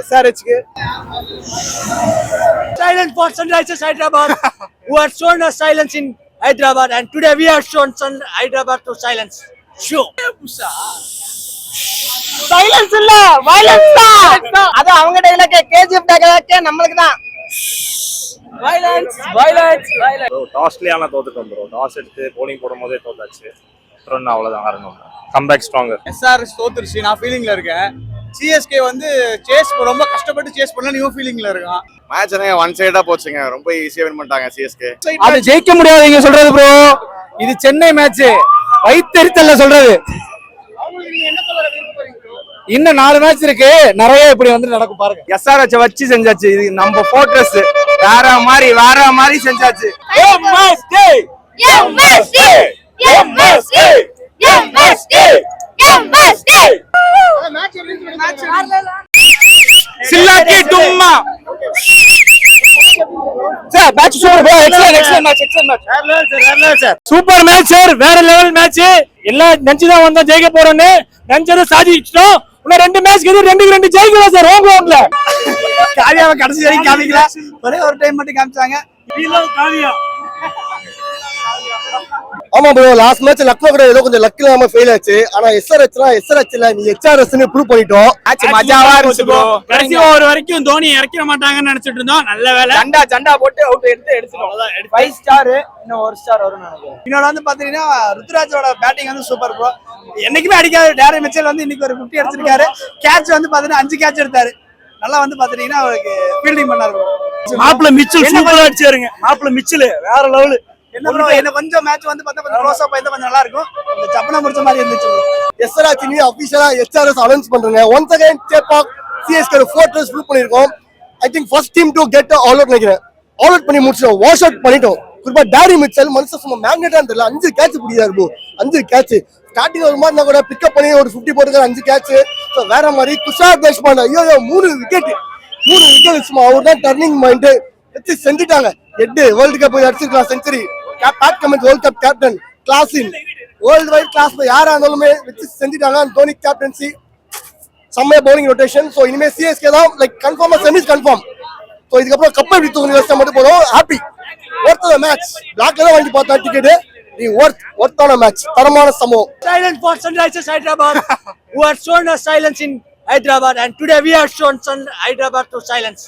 SRH க்கு silence for Sunrisers Hyderabad who had shown us silence in Hyderabad and today we have shown Hyderabad to silence. Show. Silence இல்ல violence தான். அது அவங்க dialogue KGF dialogue நமக்கு தான். Violence. டாஸ்லியான தோத்துட்டோம் bro. Toss எடுத்து polling போடும்போதே தோத்தாச்சு. அப்புறம் அவ்வளவுதான் ஆரம்பம். Comeback stronger. SRH தோத்துருச்சு. நான் ஃபீலிங்ல இருக்கேன். CSK வந்து சேஸ் ரொம்ப கஷ்டப்பட்டு சேஸ் பண்ணல நியூ ஃபீலிங்ல இருக்கான். மேட்ச் ஒன் சைடா போச்சுங்க. ரொம்ப ஈஸியா வின் பண்ணிட்டாங்க CSK. அது ஜெயிக்க முடியாது நீங்க சொல்றது ப்ரோ. இது சென்னை மேட்ச். வைத்தறித்தல்ல சொல்றது. இன்னும் 4 மேட்ச் இருக்கு. நிறைய இப்படி வந்து நடக்கும் பாருங்க. SRH வச்சு செஞ்சாச்சு. இது நம்ம ஃபோர்ட்ரஸ். வேற மாதிரி செஞ்சாச்சு. சில்லாக்கி டும்மா. Sir match super bro. Excellent match. Super match sir. வேற லெவல் மேட்ச். எல்லாம் நெஞ்சுதான் வந்தா ஜெயிக்க போறோம்னு நெஞ்சதை சாதிச்சிட்டோம். இன்னும் 2 மேட்ச்க்கு 2 ஜெயிக்கலாம் சார். ஹோம் கிரவுண்ட்ல காவியாவை கடைசி வரைக்கும் காமிக்கல. ஒரே ஒரு டைம் மட்டும் காமிச்சாங்க. ஆமா ப்ரோ, லாஸ்ட் மேட்ச் லக்னோ கூட ஏதோ கொஞ்சம் லக் இல்லாம ஃபெயில் ஆச்சு. ஆனா SRH இல்ல, நீ HRS னு ப்ரூவ் பண்ணிட்டோம். மேட்ச் மஜாவா இருந்துச்சு ப்ரோ. கடைசி ஓவர் வரைக்கும் தோனி இறக்கிட மாட்டாங்கன்னு நினைச்சிட்டு இருந்தோம். நல்ல வேளை ஜண்டா போட்டு அவுட் எடுத்துட்டோம். 5 ஸ்டார் இன்னும் 1 ஸ்டார் வரும்னு நினைக்கிறேன். இன்னொரு வந்து பாத்தீங்கன்னா ருத்ராஜோட பேட்டிங் வந்து சூப்பர் ப்ரோ. என்னைக்குமே அடிக்காது. டேரல் மிச்சல் வந்து இன்னைக்கு ஒரு 50 அடிச்சிருக்காரு. கேட்ச் வந்து பாத்தீங்கன்னா 5 கேட்ச் எடுத்தாரு. நல்லா வந்து பாத்தீங்கன்னா அவருக்கு ஃபீல்டிங் பண்ணாரு. மாப்ள மிச்சல் சூப்பரா அடிச்சாருங்க. மாப்ள மிச்சல் வேற லெவல். என்ன ப்ரோ, என்ன கொஞ்சம் மேட்ச் வந்து பார்த்தா கொஞ்சம் க்ளோஸ் அப் ஆயிட்டா கொஞ்சம் நல்லா இருக்கும். இந்த சப்பனா முடிச்ச மாதிரி இருந்துச்சு. SRH நீ ஆபீஷியலா HRS அனௌன்ஸ் பண்றீங்க. ஒன்ஸ் அகைன் சேப்பாக் CSK ஒரு ஃபோர்ட்ரஸ் ப்ரூவ் பண்ணிருக்கோம். I think first team to get all out நினைக்கிறேன். ஆல் அவுட் பண்ணி முடிச்சோம். வாஷ் அவுட் பண்ணிட்டோம். குறிப்பா டேரி மிச்சல் மனுஷன் சும்மா மேக்னெட்டான்னு தெரியல. 5 கேட்ச் பிடிக்காரு ப்ரோ. 5 கேட்ச் ஸ்டார்டிங் ஒரு மாதிரி கூட பிக்கப் பண்ணி ஒரு 50 போட்டுக்கிற 5 கேட்ச் வேற மாதிரி. துஷார் தேஷ்பாண்டே ஐயோ 3 விக்கெட் சும்மா அவர் தான் டர்னிங் பாயிண்ட் வச்சு செஞ்சுட்டாங்க. 8 வேர்ல்டு கப் அடிச்சிருக்கலாம் century. Bad comment world cup captain class in worldwide class யாரா இருந்தாலுமே வச்சு செஞ்சுட்டாங்க. தோனி கேப்டன்சி செம்மையா பவுலிங் ரொட்டேஷன். ஸோ இனிமே CSK தான் லைக் கன்ஃபார்மா செமிஸ் கன்ஃபார்ம். ஸோ இதுக்கப்புறம் கப்பை எப்படி தூக்கி வச்சா மட்டும் போதும். Happy worth the match. பிளாக்ல தான் வாங்கி பார்த்தா டிக்கெட். நீ ஒர்த்தான மேட்ச். தரமான சம்பவம். Silence for Sunrisers Hyderabad who had shown us silence in Hyderabad and today we have shown Hyderabad to silence.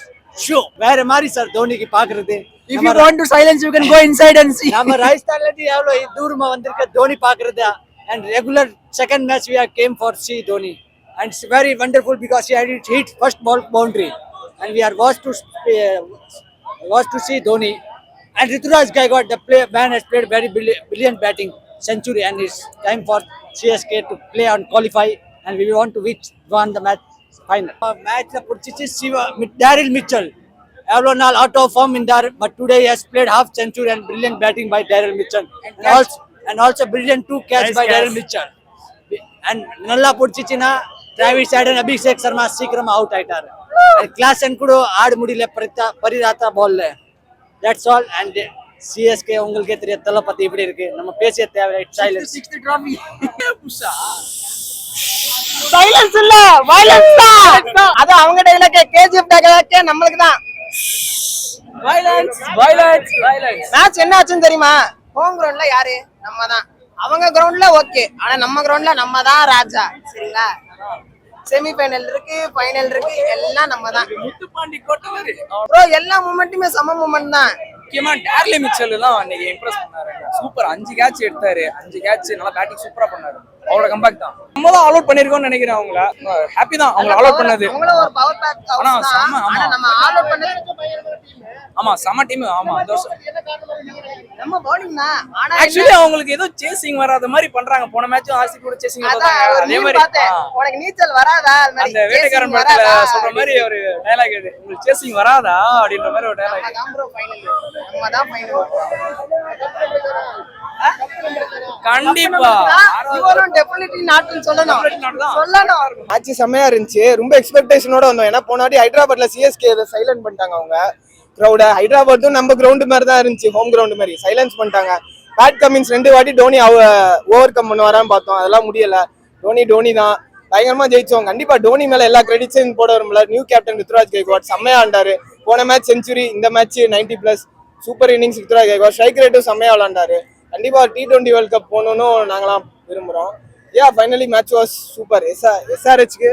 Show. வேற மாதிரி சார் தோனிக்கு பாக்குறது. If you want to silence, you can go inside and see. நம்ம ராஜஸ்தான்ல இருந்து எவ்வளவு தூரமா வந்திருக்க தோனி பாக்குறது. And regular second match we have came for see Dhoni and it's very wonderful because he had hit first ball boundary and we are watched to see Dhoni and Ruturaj Gaikwad man has played very brilliant batting century and it's time for CSK to play and qualify and we want to win the match final. Match la purchase Daryl Mitchell. Evolonal out of form in there, but today he has played half century and brilliant batting by Daryl Mitchell and also brilliant 2 catch by Daryl Mitchell. And Nalla Purchichina, Travis Adden, Abhishek Sharma, Seekram out aitar. And class and kudo aad mudile parirata ball le. That's all. And CSK ungalke theriya Talapati ipdi irukku. Nama peshe thevai silence. 60 trophy. Silence இல்ல violence தான். அது அவங்க dialogue KGF dialogue நமக்கு தான். Violence. Match என்ன ஆச்சுன்னு தெரியுமா? Home கிரவுண்ட்ல யாரு? நம்ம தான். அவங்க கிரவுண்ட்ல ஓகே. ஆனா நம்ம கிரவுண்ட்ல நம்ம தான் ராஜா. சரிங்களா? செமி ஃபைனல் இருக்கு, ஃபைனல் இருக்கு, எல்லாம் நம்ம தான். முத்துப்பாண்டி கோட்டவரி ப்ரோ. எல்லா மூமெண்ட்டுமே சம மூமெண்ட் தான். முக்கியமா டேர்லி மிச்சல் எல்லாம் இன்னைக்கு இம்ப்ரெஸ் பண்ணாரு. சூப்பர் 5 கேட்ச் எடுத்தாரு. 5 கேட்ச் நல்லா பேட்டிங் சூப்பரா பண்ணாரு. அவரோட கம்பேக் தான். நம்ம தான் ஆல் அவுட் பண்ணிருக்கோம்னு நினைக்கிறேன். அவங்கள ஹாப்பி தான் அவங்கள ஆல் அவுட் பண்ணது. அவங்கள ஒரு பவர் பேக் ஆனா நம்ம ஆல் அவுட் பண்ணது. ஆமா செம டீம். ஆமா நம்ம பவுலிங் தான். ஆனா एक्चुअली அவங்களுக்கு ஏதோ சேசிங் வராத மாதிரி பண்றாங்க. போன மேட்ச் ஆர்சிபி கூட சேசிங் வந்தாங்க. அதே மாதிரி உனக்கு நீச்சல் வராதா? அந்த வேட்டைக்காரன் படத்துல சொல்ற மாதிரி ஒரு டயலாக் இது. உங்களுக்கு சேசிங் வராதா அப்படின்ற மாதிரி ஒரு டயலாக். நம்ம தான் ஃபைனல். நம்ம தான் ஃபைனல். கண்டிப்பா இவரும் டெஃபினெட்லி நாட்னு சொல்லணும். மேட்ச் செமையா இருந்துச்சு. ரொம்ப எக்ஸ்பெக்டேஷனோட வந்தோம். ஏன்னா போனாடி ஹைதராபாத்ல CSK சைலண்ட் பண்ணிட்டாங்க. அவங்க கிரௌட ஹைதராபாத்தும் நம்ம கிரவுண்ட் மாதிரி தான் இருந்துச்சு. ஹோம் கிரவுண்ட் மாதிரி சைலன்ஸ் பண்ணிட்டாங்க. பேட் கமின்ஸ் 2 வாட்டி டோனி ஓவர் கம் பண்ணுவாரான்னு பார்த்தோம். அதெல்லாம் முடியல. டோனி தான். பயங்கரமா ஜெயிச்சோம். கண்டிப்பா டோனி மேல எல்லா கிரெடிட்ஸும் போட வரும்ல. நியூ கேப்டன் ருத்ராஜ் கைக்வாட் செம்மையா ஆண்டாரு. போன மேட்ச் செஞ்சுரி, இந்த match 90+ super innings Ruturaj Gaikwad. Strike ரேட்டும் செம்மையா விளாண்டாரு. கண்டிப்பா T20 வேர்ல்ட் கப் போகணும்னு நாங்களாம் விரும்புறோம். Finally match was super. SRHக்கு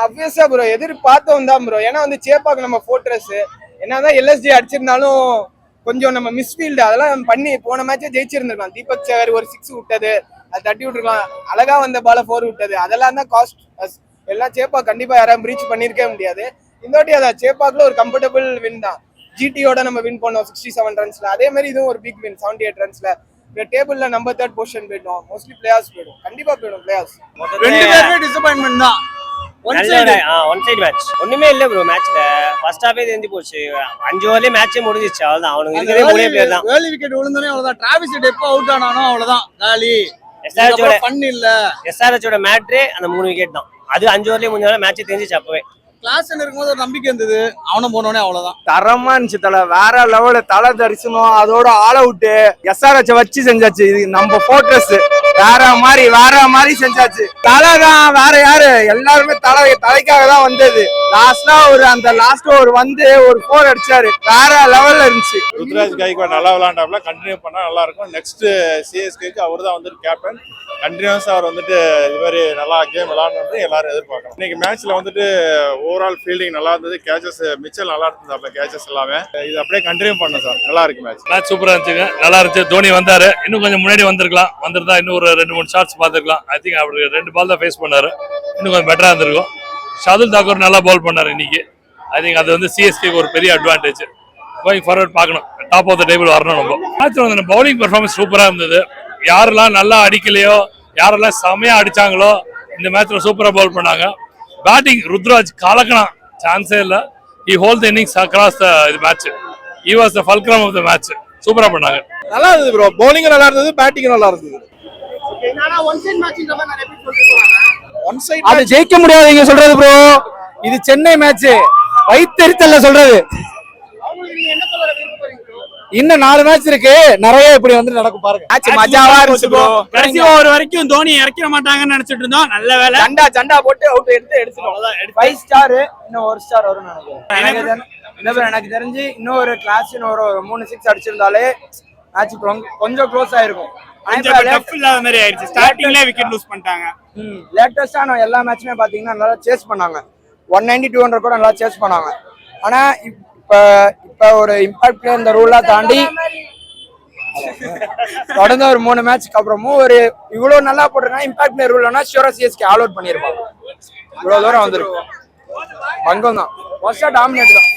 அப்வியஸா ப்ரோ எதிர்பார்த்தோம் தான் ப்ரோ. ஏன்னா வந்து சேப்பாக்கு நம்ம ஃபோர்ட்ரஸ் என்னதான் LSG அடிச்சிருந்தாலும் கொஞ்சம் நம்ம மிஸ்ஃபீல்டு அதெல்லாம் பண்ணி போன மேட்சே ஜெயிச்சிருந்திருக்கலாம். தீபக் சேகர் ஒரு 6 விட்டது, அது தட்டி விட்டுருக்கலாம். அழகா வந்த பால 4 விட்டது, அதெல்லாம் தான் காஸ்ட். எல்லாம் சேப்பா கண்டிப்பா யாரும் பிரீச் பண்ணிருக்கவே முடியாது. இந்த வாட்டி அதான் சேப்பாக்குல ஒரு கம்ஃபர்டபுள் வின் தான். GTயோட நம்ம வின் பண்ணோம் 67 ரன்ஸ்ல. அதே மாதிரி இதுவும் ஒரு பிக் வின் 78 ரன்ஸ்ல. டேபிள்ல நம்பர் 3 பொசிஷன் போயிடும். மோஸ்ட்லி பிளேயர்ஸ் போயிடும், கண்டிப்பா போயிடும் பிளேயர்ஸ். ரெண்டு பேருமே டிசப்பாயின்மெண்ட் தான். ஒன் சைடு மேட்ச் ஒண்ணுமே இல்ல ப்ரோ. மேட்ச்ல ஃபர்ஸ்ட் ஹாஃபே தெரிஞ்சு போச்சு. 5 ஓவர்லயே மேட்சே முடிஞ்சிச்சு. அவ்வளவுதான். அவனுக்கு இருக்கவே மூணே பிளேயர் தான். ஏர்லி விக்கெட் விழுந்தனே அவ்வளவுதான். டிராவிஸ் ஹெட் எப்போ அவுட் ஆனானோ அவ்வளவுதான் காலி. SRHோட மேட்ரே அந்த 3 விக்கெட் தான். அது 5 ஓவர்லயே முடிஞ்சனால மேட்சே தெரிஞ்சிச்சு அப்பவே. கிளாஸ் இருக்கும்போது ஒரு நம்பிக்கை இருந்தது. அவனும் போனோடனே அவ்வளவுதான். தரமா இருந்துச்சு தலை. வேற லெவல தலை தரிசனம். அதோட ஆல் அவுட் SRH வச்சு செஞ்சாச்சு. இது நம்ம ஃபோர்ட்ரஸ் வேற மாதிரி செஞ்சாச்சு. தலை தான், வேற யாரு? எல்லாருமே தலைக்காக தான் வந்தது. லாஸ்ட் ஓவர் வந்து ஒரு 4 அடிச்சாரு. வேற லெவல்ல இருந்துச்சு. ருத்ராஜ் கைக்வாட் நல்லா விளையாண்டாப்ல. கண்டினியூ பண்ணா நல்லா இருக்கும். நெக்ஸ்ட் CSKக்கு அவர் தான் வந்துட்டு கேப்டன். கண்டினியூஸா அவர் வந்துட்டு இது மாதிரி நல்லா கேம் விளையாடணும்னு எல்லாரும் எதிர்பார்க்கலாம். இன்னைக்கு மேட்ச்ல வந்துட்டு ஓவரால் ஃபீல்டிங் நல்லா இருந்தது. கேச்சஸ் மிச்சல் நல்லா இருந்தது. அப்ப கேச்சஸ் எல்லாமே இது அப்படியே கண்டினியூ பண்ண சார். நல்லா இருக்கு மேட்ச் சூப்பரா இருந்துச்சுங்க. நல்லா இருந்துச்சு. தோனி வந்தாரு, இன்னும் கொஞ்சம் முன்னாடி வந்திருக்கலாம். வந்திருந்தா இன்னும் ஒரு 2-3 ஷாட்ஸ் பார்த்துருக்கலாம். ஐ திங்க் அவருக்கு 2 பால் தான் ஃபேஸ் பண்ணாரு. இன்னும் கொஞ்சம் பெட்டரா இருந்திருக்கும். ஷாதுல் தாக்கூர் நல்லா பால் பண்ணாரு இன்னைக்கு. ஐ திங்க் அது வந்து CSKக்கு ஒரு பெரிய அட்வான்டேஜ். கோயிங் ஃபார்வர்ட் பார்க்கணும். டாப் ஆஃப் த டேபிள் வரணும். நம்ம மேட்ச்ல வந்து பவுலிங் பெர்ஃபார்மன்ஸ் சூப்பரா இருந்தது. யாரெல்லாம் நல்லா அடிக்கலையோ, யாரெல்லாம் செமையா அடிச்சாங்களோ இந்த மேட்ச்ல சூப்பரா பவுல் பண்ணாங்க. பேட்டிங் ருத்ராஜ் கலக்கணும், சான்ஸே இல்ல. He hold the innings across the match. He was the fulcrum of the match. சூப்பரா பண்ணாங்க. நல்லா இருந்தது ப்ரோ. பவுலிங் நல்லா இருந்தது, பேட்டிங் நல்லா இருந்தது. ஒன் சைடு அது ஜெயிக்க முடியாது நீங்க சொல்றது ப்ரோ. இது சென்னை மேட்ச். வைத்தெரித்தல்ல சொல்றது. இன்னும் 4 மேட்ச் இருக்கு. நிறைய இப்படி வந்து நடக்கும் பாருங்க. மேட்ச் மஜாவா இருந்துச்சு ப்ரோ. கடைசி ஓவர் வரைக்கும் தோனி இறக்கிட மாட்டாங்கன்னு நினைச்சிட்டு இருந்தோம். நல்ல வேலை. ஜண்டா போட்டு அவுட் எடுத்துட்டோம். 5 ஸ்டார் இன்னும் 1 ஸ்டார் வரும்னு நினைக்கிறேன். எனக்கு தெரிஞ்சு இன்னும் ஒரு கிளாஸ் ஒரு 3 6 அடிச்சிருந்தாலே மேட்ச் கொஞ்சம் க்ளோஸ் ஆயிருக்கும். லேட்டஸ்டான எல்லா மேட்சுமே பாத்தீங்கன்னா நல்லா சேஸ் பண்ணாங்க. 190 200 கூட நல்லா சேஸ் பண்ணாங்க. ஆனா இப்ப ஒரு இம்பாக்ட் பிளே இந்த ரூலா தாண்டி தொடர்ந்து ஒரு 3 மேட்ச்க்கு அப்புறமும் ஒரு இவ்வளவு நல்லா போட்டிருக்காங்க. இம்பாக்ட் பிளே ரூல்னா ஷூரா CSK ஆல் அவுட் பண்ணிருப்பாங்க. இவ்வளவு தூரம் வந்திருக்கும். பங்கம் தான். ஃபர்ஸ்டா டாமினேட் தான்.